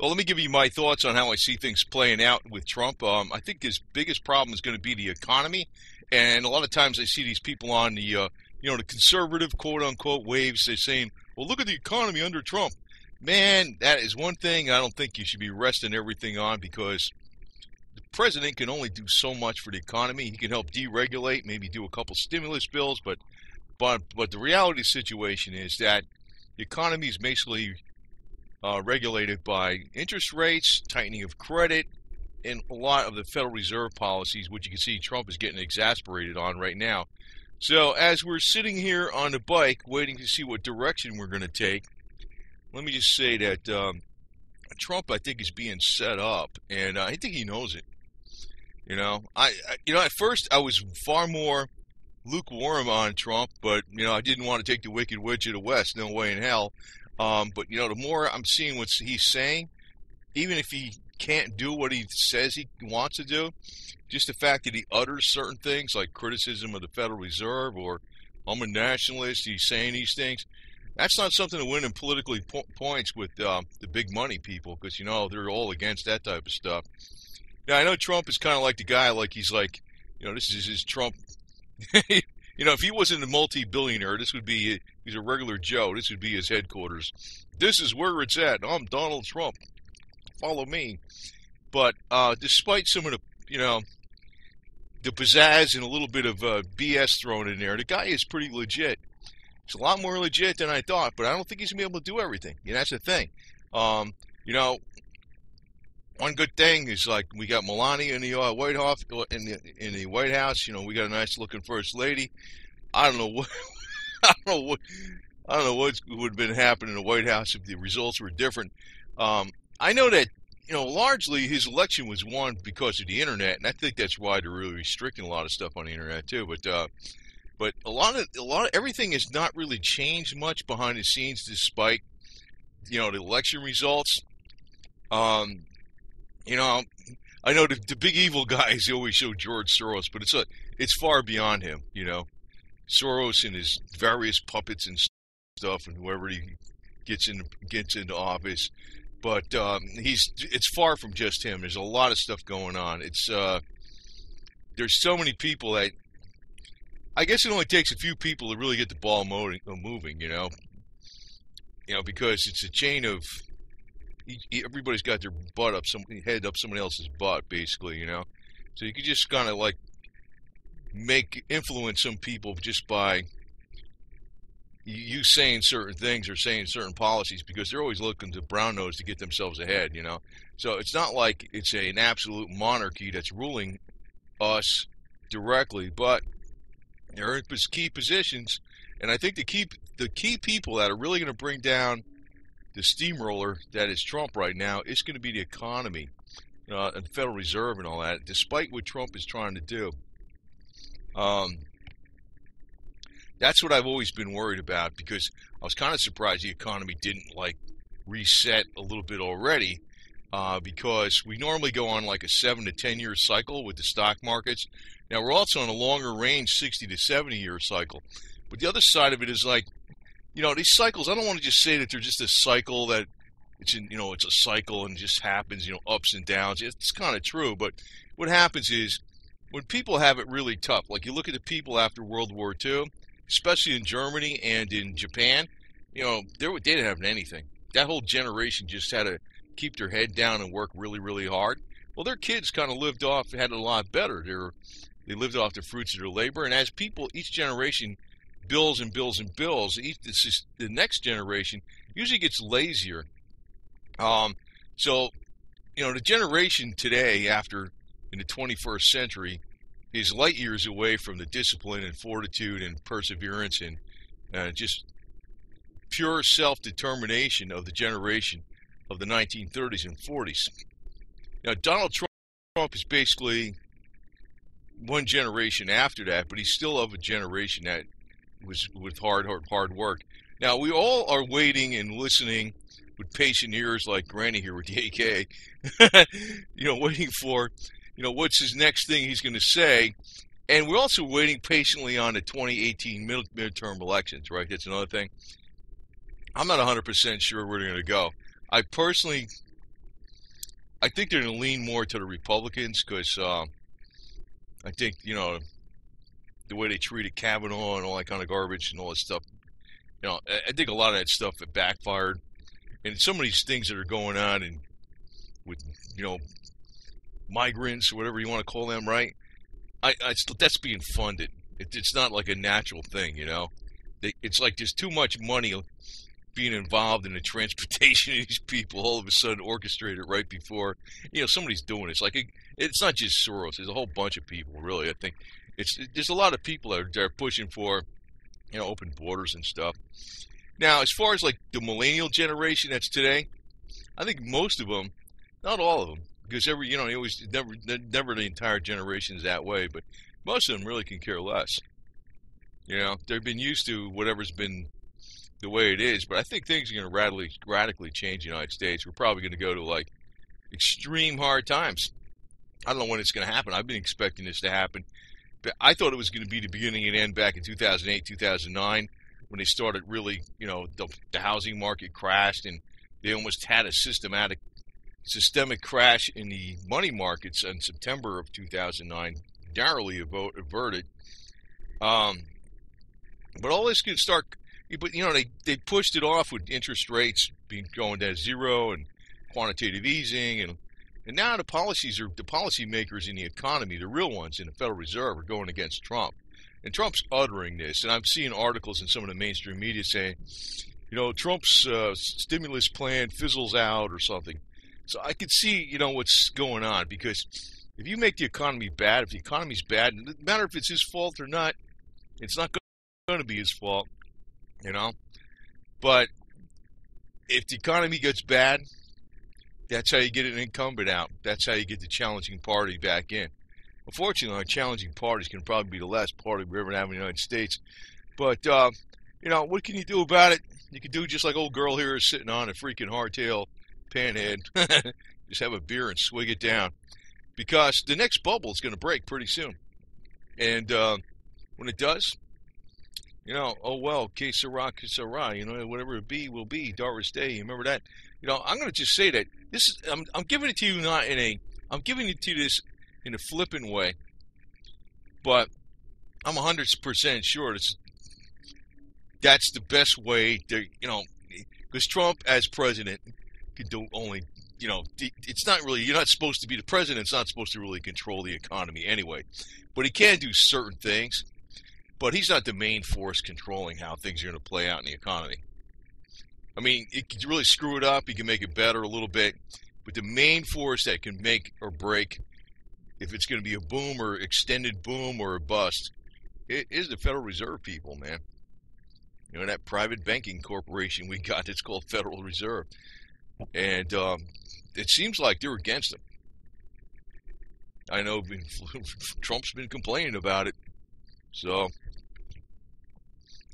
Well, let me give you my thoughts on how I see things playing out with Trump. I think his biggest problem is going to be the economy, and a lot of times I see these people on the conservative quote unquote waves. They're saying, "Well, look at the economy under Trump." Man, that is one thing I don't think you should be resting everything on, because the president can only do so much for the economy. He can help deregulate, maybe do a couple stimulus bills, but the reality of the situation is that the economy is basically regulated by interest rates, tightening of credit, and a lot of the Federal Reserve policies, which you can see Trump is getting exasperated on right now. So as we're sitting here on the bike waiting to see what direction we're going to take, let me just say that Trump, I think, is being set up, and I think he knows it. At first I was far more lukewarm on Trump, but I didn't want to take the wicked witch of the West, no way in hell. But the more I'm seeing what he's saying, even if he can't do what he says he wants to do, just the fact that he utters certain things like criticism of the Federal Reserve, or I'm a nationalist, he's saying these things, that's not something to win in politically points with the big money people, because they're all against that type of stuff. Now, I know Trump is kind of like the guy, like he's like, this is his Trump. If he wasn't a multi-billionaire, he's a regular Joe. This would be his headquarters. This is where it's at. I'm Donald Trump. Follow me. But despite some of the pizzazz and a little bit of BS thrown in there, the guy is pretty legit. He's a lot more legit than I thought, but I don't think he's going to be able to do everything. That's the thing. One good thing is, like, we got Melania in the White House. In the White House, we got a nice looking first lady. I don't know what I don't know what would have been happening in the White House if the results were different. I know that largely his election was won because of the internet, and I think that's why they're really restricting a lot of stuff on the internet too. But a lot of everything has not really changed much behind the scenes, despite the election results. I know the big evil guys always show George Soros, but it's far beyond him. Soros and his various puppets and stuff, and whoever he gets into office. But it's far from just him. There's a lot of stuff going on. There's so many people that I guess it only takes a few people to really get the ball moving. Because it's a chain of. Everybody's got their head up somebody else's butt, basically, So you could just kind of like influence some people just by you saying certain things or saying certain policies, because they're always looking to brown nose to get themselves ahead, So it's not like it's an absolute monarchy that's ruling us directly, but they're in key positions, and I think the key people that are really going to bring down the steamroller that is Trump right now is going to be the economy and the Federal Reserve and all that, despite what Trump is trying to do. That's what I've always been worried about, because I was kind of surprised the economy didn't reset a little bit already, because we normally go on like a 7 to 10 year cycle with the stock markets. Now we're also on a longer range 60 to 70 year cycle, but the other side of it is these cycles, I don't want to just say that they're just a cycle, that it's a cycle and it just happens, ups and downs. It's kind of true, but what happens is when people have it really tough, like you look at the people after World War II, especially in Germany and in Japan, they didn't have anything. That whole generation just had to keep their head down and work really, really hard. Well, their kids kind of had it a lot better. They lived off the fruits of their labor, and as people, each generation bills and bills and bills, the next generation usually gets lazier. So the generation today, in the 21st century, is light years away from the discipline and fortitude and perseverance and just pure self-determination of the generation of the 1930s and 40s. Now, Donald Trump is basically one generation after that, but he's still of a generation that was with hard work. Now, we all are waiting and listening with patient ears, like Granny here with the AK, waiting for, what's his next thing he's going to say. And we're also waiting patiently on the 2018 midterm elections, right? That's another thing. I'm not 100% sure where they're going to go. I personally I think they're going to lean more to the Republicans because I think, the way they treated Kavanaugh and all that kind of garbage and all that stuff, I think a lot of that stuff had backfired. And some of these things that are going on and with, migrants or whatever you want to call them, right? That's being funded. It's not like a natural thing, It's like there's too much money being involved in the transportation of these people, all of a sudden orchestrated right before, somebody's doing it. It's like it's not just Soros. There's a whole bunch of people, really. I think there's a lot of people that are pushing for, open borders and stuff. Now, as far as like the millennial generation that's today, I think most of them, not all of them, because you always never the entire generation is that way, but most of them really can care less. They've been used to whatever's been the way it is, but I think things are going to radically change in the United States. We're probably going to go to like extreme hard times. I don't know when it's going to happen. I've been expecting this to happen. But I thought it was going to be the beginning and end back in 2008, 2009, when they started really, the housing market crashed and they almost had a systemic crash in the money markets in September of 2009, narrowly averted. But all this can start, but they pushed it off with interest rates going down to zero and quantitative easing, and now the policymakers in the economy, the real ones in the Federal Reserve, are going against Trump. And Trump's uttering this, and I'm seeing articles in some of the mainstream media saying, Trump's stimulus plan fizzles out or something. So I could see, what's going on, because if you make the economy bad, if the economy's bad, it doesn't matter if it's his fault or not, it's not going to be his fault, But if the economy gets bad, that's how you get an incumbent out. That's how you get the challenging party back in. Unfortunately, our challenging parties can probably be the last party we ever have in the United States. But, what can you do about it? You can do just like old girl here is sitting on a freaking hardtail panhead. Just have a beer and swig it down. Because the next bubble is going to break pretty soon. And when it does, oh well, que sera, whatever it be will be, Doris Day. You remember that? I'm going to just say that I'm giving it to you I'm giving it to you this in a flippant way, but I'm 100% sure that's the best way to, because Trump as president can do only, it's not really, you're not supposed to be the president. It's not supposed to really control the economy anyway, but he can do certain things, but he's not the main force controlling how things are going to play out in the economy. I mean, it can really screw it up. He can make it better a little bit, but the main force that can make or break, if it's going to be a boom or extended boom or a bust, it is the Federal Reserve people, man. That private banking corporation we got that's called Federal Reserve. And it seems like they're against him. I know Trump's been complaining about it. So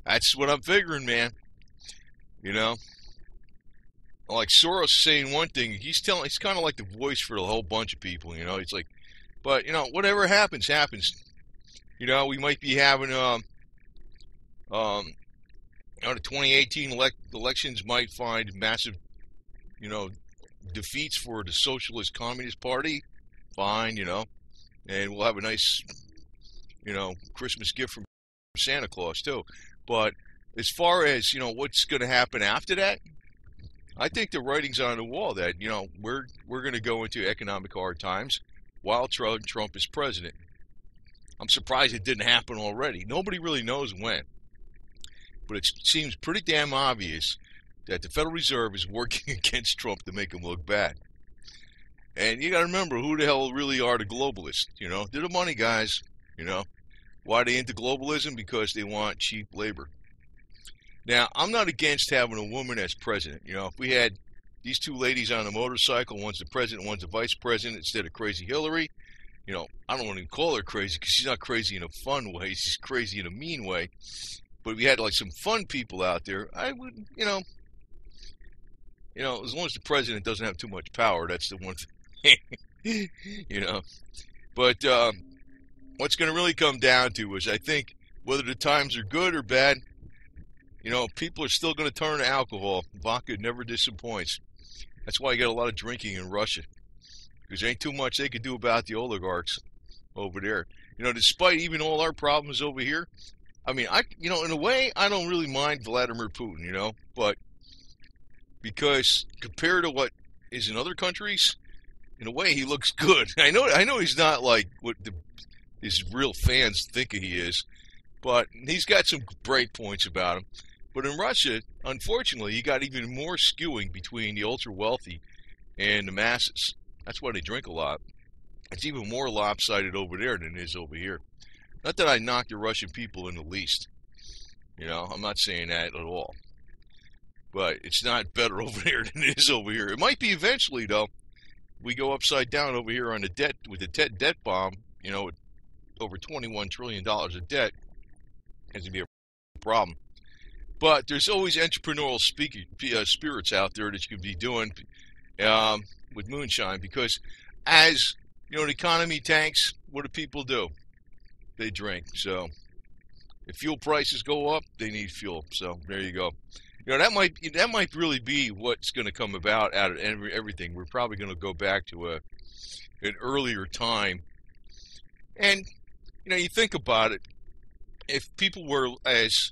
that's what I'm figuring, man. Like Soros saying one thing, he's kind of like the voice for a whole bunch of people, He's like, but, whatever happens, happens. We might be having, the 2018 elections might find massive, defeats for the Socialist Communist Party. Fine, and we'll have a nice, Christmas gift from Santa Claus, too. But as far as, what's going to happen after that, I think the writing's on the wall that, we're going to go into economic hard times while Trump is president. I'm surprised it didn't happen already. Nobody really knows when. But it seems pretty damn obvious that the Federal Reserve is working against Trump to make him look bad. And you got to remember who the hell really are the globalists. They're the money guys. Why are they into globalism? Because they want cheap labor. Now, I'm not against having a woman as president. If we had these two ladies on a motorcycle, one's the president, one's the vice president, instead of crazy Hillary, I don't want to call her crazy because she's not crazy in a fun way. She's crazy in a mean way. But if we had like some fun people out there, I would, as long as the president doesn't have too much power, that's the one thing, But what's going to really come down to is, I think, whether the times are good or bad, people are still going to turn to alcohol. Vodka never disappoints. That's why you got a lot of drinking in Russia. because there ain't too much they could do about the oligarchs over there. You know, despite even all our problems over here, I mean, in a way, I don't really mind Vladimir Putin, but because compared to what is in other countries, in a way, he looks good. I know he's not like what his real fans think he is, but he's got some bright points about him. But in Russia, unfortunately, you got even more skewing between the ultra-wealthy and the masses. That's why they drink a lot. It's even more lopsided over there than it is over here. Not that I knock the Russian people in the least. I'm not saying that at all. But it's not better over there than it is over here. It might be eventually, though. We go upside down over here on the debt, with the debt bomb, with over $21 trillion of debt. It's going to be a problem. But there's always entrepreneurial spirits out there that you can be doing with moonshine, because as the economy tanks, what do people do? They drink. So if fuel prices go up, they need fuel. So there you go. That might really be what's going to come about out of everything. We're probably going to go back to an earlier time. And you think about it. If people were as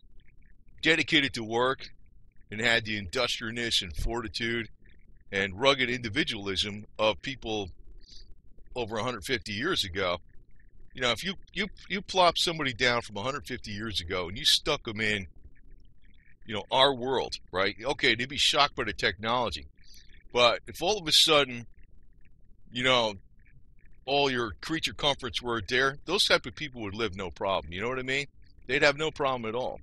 dedicated to work and had the industriousness and fortitude and rugged individualism of people over 150 years ago, if you plop somebody down from 150 years ago and you stuck them in, our world, right? Okay, they'd be shocked by the technology. But if all of a sudden, all your creature comforts were there, those type of people would live no problem. You know what I mean? They'd have no problem at all.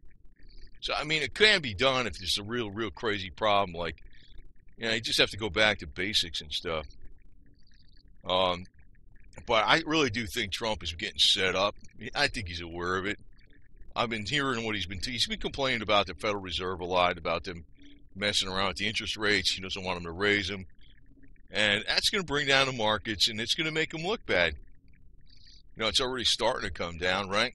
So, I mean, it can be done if it's a real crazy problem. Like, you just have to go back to basics and stuff. But I really do think Trump is getting set up. I think he's aware of it. I've been hearing what he's been complaining about the Federal Reserve a lot, about them messing around with the interest rates. He doesn't want them to raise them. And that's going to bring down the markets, and it's going to make them look bad. It's already starting to come down, right?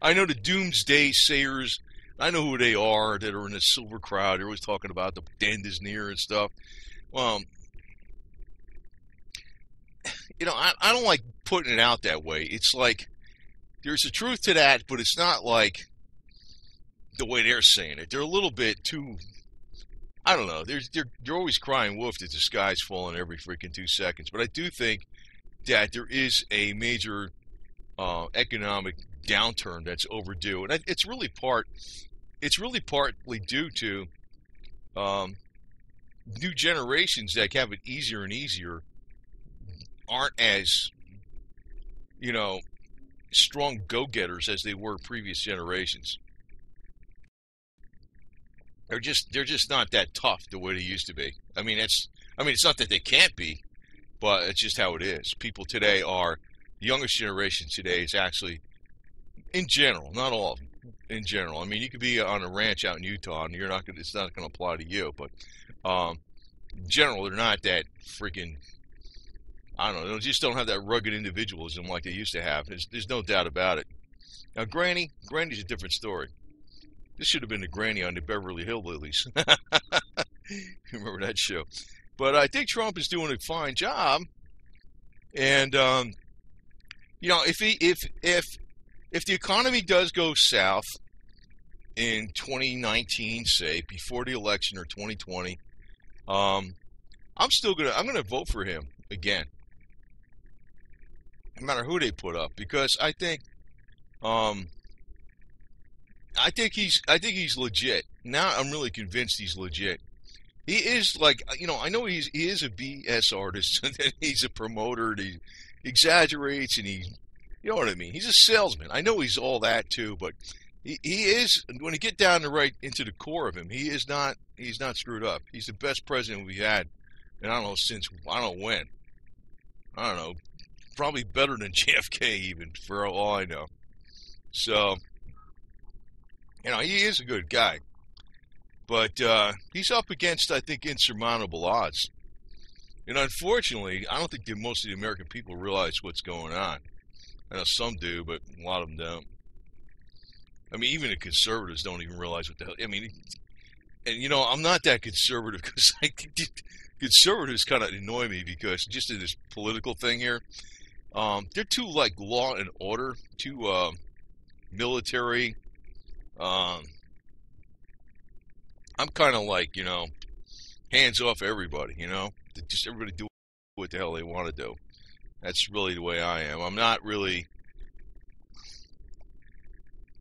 I know the doomsday sayers, I know who they are that are in the silver crowd. They're always talking about the end is near and stuff. Well, I don't like putting it out that way. It's like, there's a truth to that, but it's not like the way they're saying it. They're a little bit too, I don't know. They're always crying wolf that the sky's falling every freaking 2 seconds. But I do think that there is a major economic downturn that's overdue, and it's really partly due to new generations that have it easier and easier aren't as strong go-getters as they were previous generations. They're just not that tough the way they used to be. I mean, it's not that they can't be, but it's just how it is. People today the youngest generation today is actually, in general, not all of them, in general. I mean, you could be on a ranch out in Utah and it's not going to apply to you, but in general, they're not that freaking, I don't know, they just don't have that rugged individualism like they used to have. There's no doubt about it. Now, Granny's a different story. This should have been the Granny on the Beverly Hillbillies. Remember that show? But I think Trump is doing a fine job. And if the economy does go south in 2019, say before the election, or 2020, I'm gonna vote for him again, no matter who they put up, because I think he's legit. Now I'm really convinced he's legit. He is, like, I know he is a BS artist, and he's a promoter, and he exaggerates, and you know what I mean? He's a salesman. I know he's all that too, but he is, when you get down into the core of him, he's not screwed up. He's the best president we've had, and I don't know when. I don't know, probably better than JFK even, for all I know. So, he is a good guy. But he's up against, I think, insurmountable odds. And unfortunately, I don't think that most of the American people realize what's going on. I know some do, but a lot of them don't. I mean, even the conservatives don't even realize what the hell. I mean, and I'm not that conservative, because conservatives kind of annoy me because just in this political thing here, they're too like law and order, too military. Um, I'm kind of like, hands off everybody, just everybody do what the hell they want to do. That's really the way I am. I'm not really,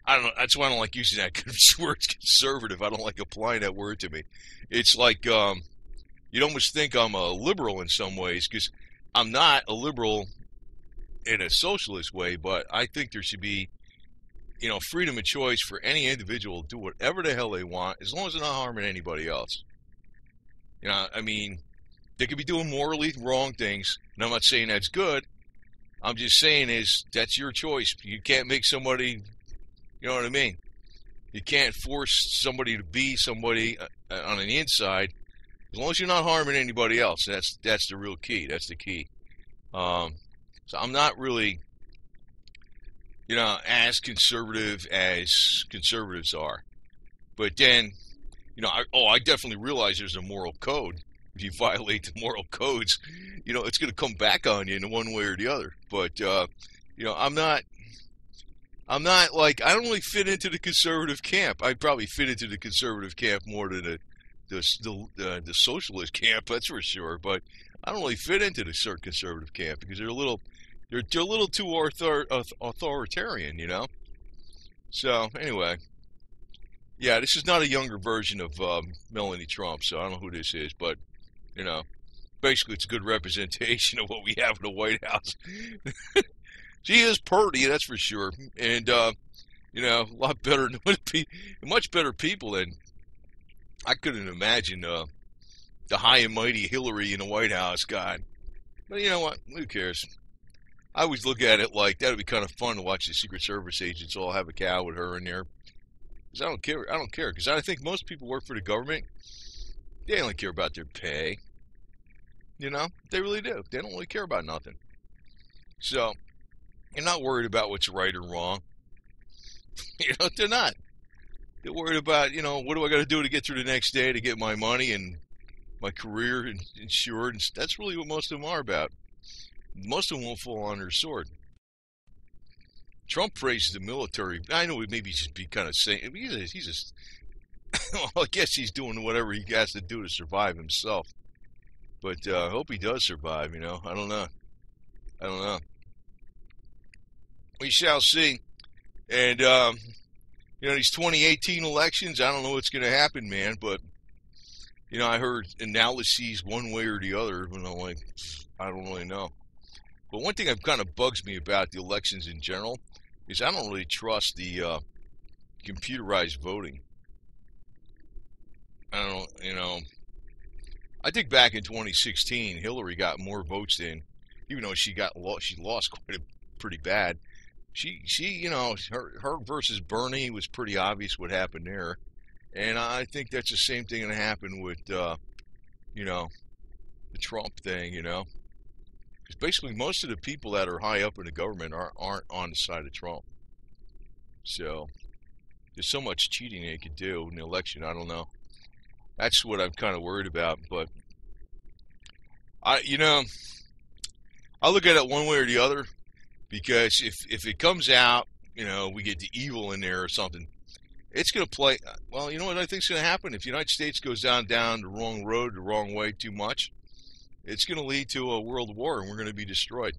I don't know, that's why I don't like using that word conservative. I don't like applying that word to me. It's like, you'd almost think I'm a liberal in some ways, because I'm not a liberal in a socialist way, but I think there should be, freedom of choice for any individual to do whatever the hell they want, as long as they're not harming anybody else. I mean, they could be doing morally wrong things, and I'm not saying that's good. I'm just saying that's your choice. You can't make somebody, you know what I mean? You can't force somebody to be somebody on the inside, as long as you're not harming anybody else. That's the real key. That's the key. So I'm not really, as conservative as conservatives are. But then, I definitely realize there's a moral code. If you violate the moral codes, it's going to come back on you in one way or the other. But, I'm not like, I don't really fit into the conservative camp. I probably fit into the conservative camp more than the socialist camp, that's for sure. But I don't really fit into the conservative camp because they're a little too authoritarian, So anyway, yeah, this is not a younger version of Melanie Trump, so I don't know who this is, but basically it's a good representation of what we have in the White House. She is pretty, that's for sure, and a lot better, much better people than I couldn't imagine. The high and mighty Hillary in the White House, God. But you know what? Who cares? I always look at it like that would be kind of fun to watch the Secret Service agents all have a cow with her in there. Because I don't care. I don't care. Because I think most people work for the government. They only care about their pay. They really do. They don't really care about nothing. So, you're not worried about what's right or wrong. They're not. They're worried about, what do I got to do to get through the next day to get my money and my career insured. And that's really what most of them are about. Most of them won't fall on their sword. Trump praises the military. I know maybe just be kind of saying, he's just, well, I guess he's doing whatever he has to do to survive himself. But I hope he does survive, I don't know. We shall see. And, these 2018 elections, I don't know what's going to happen, man. But, I heard analyses one way or the other, and I'm like, I don't really know. But one thing that kind of bugs me about the elections in general is I don't really trust the computerized voting. I don't, I think back in 2016, Hillary got more votes than, even though she lost pretty bad. She, her versus Bernie was pretty obvious what happened there, and I think that's the same thing that happened with, the Trump thing, Because basically most of the people that are high up in the government aren't on the side of Trump. So there's so much cheating they could do in the election. I don't know. That's what I'm kind of worried about. But I look at it one way or the other, because if it comes out, we get the evil in there or something, it's going to play. Well, you know what I think is going to happen? If the United States goes down the wrong road, the wrong way too much, it's going to lead to a world war, and we're going to be destroyed.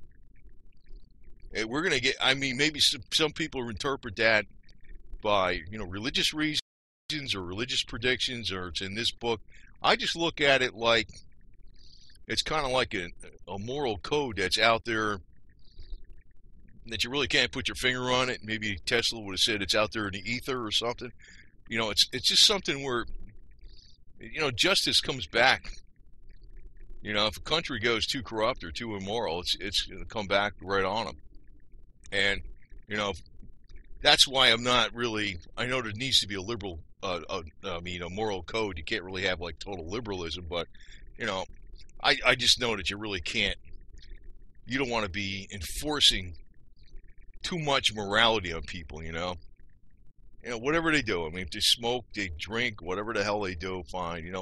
And we're going to get, maybe some people interpret that by, religious reasons or religious predictions, or it's in this book. I just look at it like it's kind of like a moral code that's out there that you really can't put your finger on it. Maybe Tesla would have said it's out there in the ether or something. It's just something where, justice comes back. If a country goes too corrupt or too immoral, it's going to come back right on them. And, that's why I'm not really, I know there needs to be a liberal, a moral code. You can't really have like total liberalism, but, I just know that you really can't, you don't want to be enforcing too much morality on people, whatever they do. If they smoke, they drink, whatever the hell they do, fine.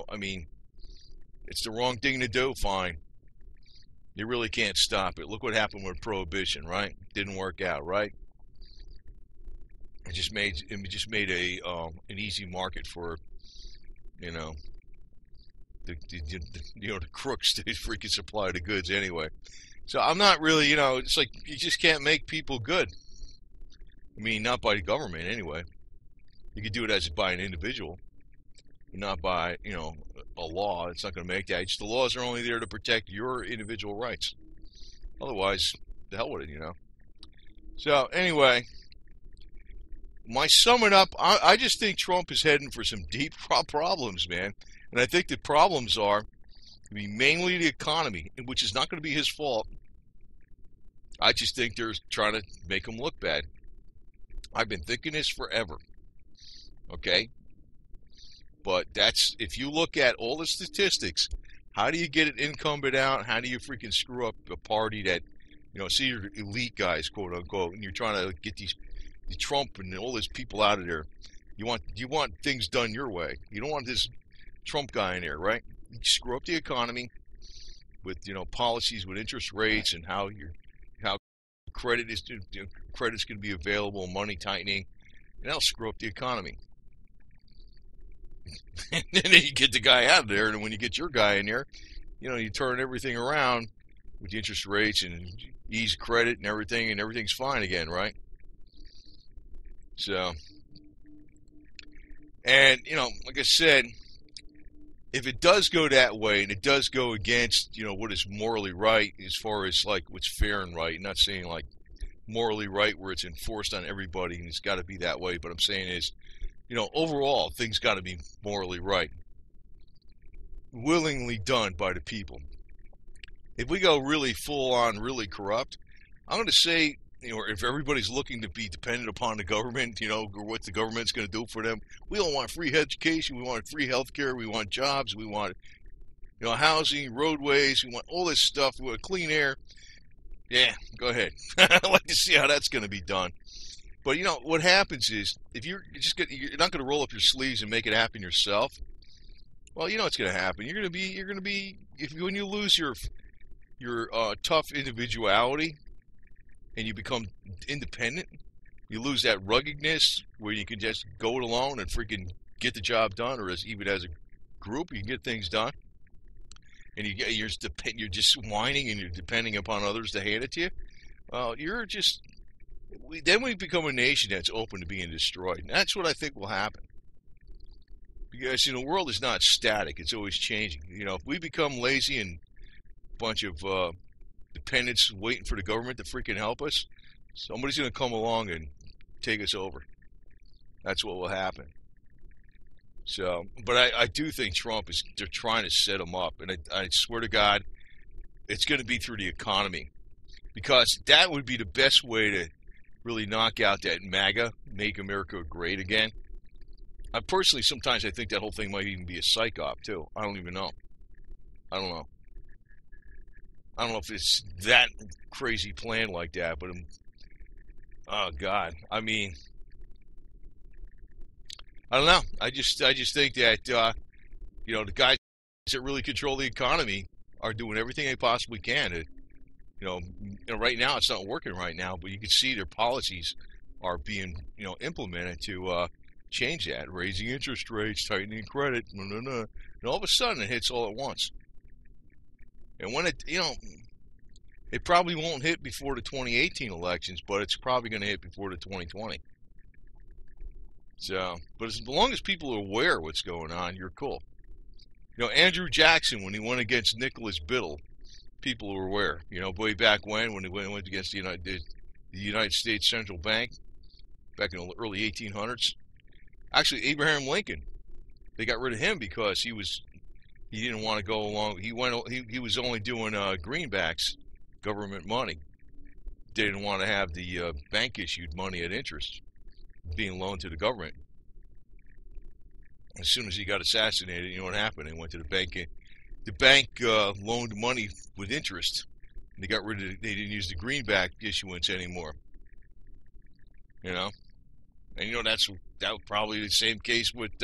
it's the wrong thing to do, fine. You really can't stop it. Look what happened with Prohibition, right? Didn't work out, right? It just made an easy market for, you know, the crooks to freaking supply the goods anyway. So I'm not really, it's like you just can't make people good. I mean, not by the government anyway. You could do it by an individual, not by, a law. It's not going to make that. The laws are only there to protect your individual rights. Otherwise, the hell with it, So anyway, my summing up, I just think Trump is heading for some deep problems, man. And I think the problems are mainly the economy, which is not going to be his fault. I just think they're trying to make him look bad. I've been thinking this forever. Okay? But if you look at all the statistics, how do you get an incumbent out? How do you freaking screw up a party that, see your elite guys, quote unquote, and you're trying to get the Trump and all these people out of there. You want things done your way. You don't want this Trump guy in there, right? You screw up the economy with, policies with interest rates and how credit's going to be available, money tightening, and that'll screw up the economy. And then you get the guy out of there, and when you get your guy in there, you turn everything around with the interest rates and ease credit and everything's fine again, right? So, and, like I said, if it does go that way, and it does go against, what is morally right, as far as, like, what's fair and right, I'm not saying, like, morally right where it's enforced on everybody, and it's got to be that way, but I'm saying is, overall, things got to be morally right. Willingly done by the people. If we go really full on, really corrupt, I'm going to say, if everybody's looking to be dependent upon the government, or what the government's going to do for them, we all want free education, we want free health care, we want jobs, we want, housing, roadways, we want all this stuff, we want clean air. Yeah, go ahead. I'd like to see how that's going to be done. But what happens is, if you're not going to roll up your sleeves and make it happen yourself. Well, what's going to happen. You're going to be when you lose your tough individuality and you become independent, you lose that ruggedness where you can just go it alone and freaking get the job done, or even as a group, you can get things done. And you're just whining and you're depending upon others to hand it to you. Well, then we become a nation that's open to being destroyed. And that's what I think will happen. Because, the world is not static. It's always changing. If we become lazy and a bunch of dependents waiting for the government to freaking help us, somebody's going to come along and take us over. That's what will happen. So, but I do think they're trying to set him up. And I swear to God, it's going to be through the economy. Because that would be the best way to really knock out that MAGA, Make America Great Again. Personally, sometimes I think that whole thing might even be a psych op, too. I don't even know. I don't know. I don't know if it's that crazy plan like that, but oh, God. I mean, I don't know. I just think that, the guys that really control the economy are doing everything they possibly can to, right now it's not working right now, but you can see their policies are being, implemented to change that, raising interest rates, tightening credit, and all of a sudden it hits all at once. And when it probably won't hit before the 2018 elections, but it's probably going to hit before the 2020. So, but as long as people are aware of what's going on, you're cool. Andrew Jackson, when he went against Nicholas Biddle, people were aware. Way back when he went against the United States Central Bank, back in the early 1800s. Actually, Abraham Lincoln, they got rid of him because he didn't want to go along. He was only doing greenbacks, government money. They didn't want to have the bank issued money at interest being loaned to the government. As soon as he got assassinated, you know what happened? They went to the bank. The bank loaned money with interest. They got rid of. They didn't use the greenback issuance anymore. And that was probably the same case with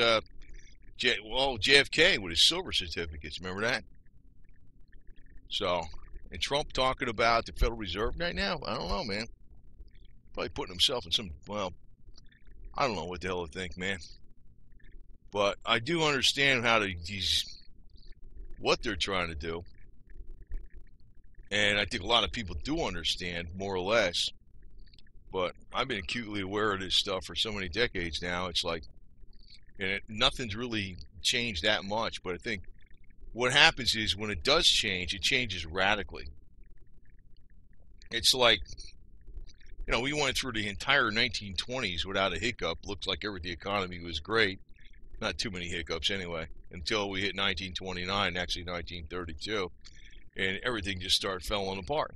JFK with his silver certificates. Remember that? So, and Trump talking about the Federal Reserve right now, I don't know, man. Probably putting himself in some, well, I don't know what the hell to think, man. But I do understand what they're trying to do. And I think a lot of people do understand, more or less. But I've been acutely aware of this stuff for so many decades now. It's like, and nothing's really changed that much. But I think what happens is when it does change, it changes radically. It's like, we went through the entire 1920s without a hiccup. Looked like the economy was great. Not too many hiccups anyway, until we hit 1929, actually 1932, and everything just started falling apart.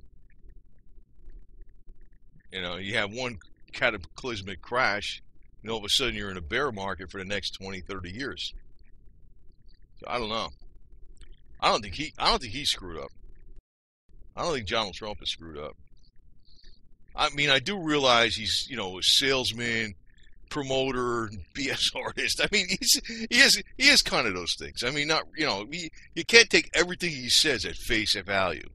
You have one cataclysmic crash, and all of a sudden you're in a bear market for the next 20, 30 years. So I don't know. I don't think he screwed up. I don't think Donald Trump is screwed up. I mean, I do realize he's, a salesman, promoter, BS artist. I mean, he is kind of those things. I mean, not, you can't take everything he says at face value,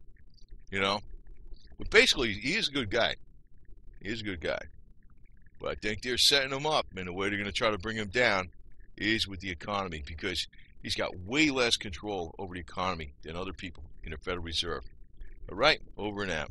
But basically, he is a good guy. He is a good guy. But I think they're setting him up, and the way they're going to try to bring him down is with the economy, because he's got way less control over the economy than other people in the Federal Reserve. All right, over and out.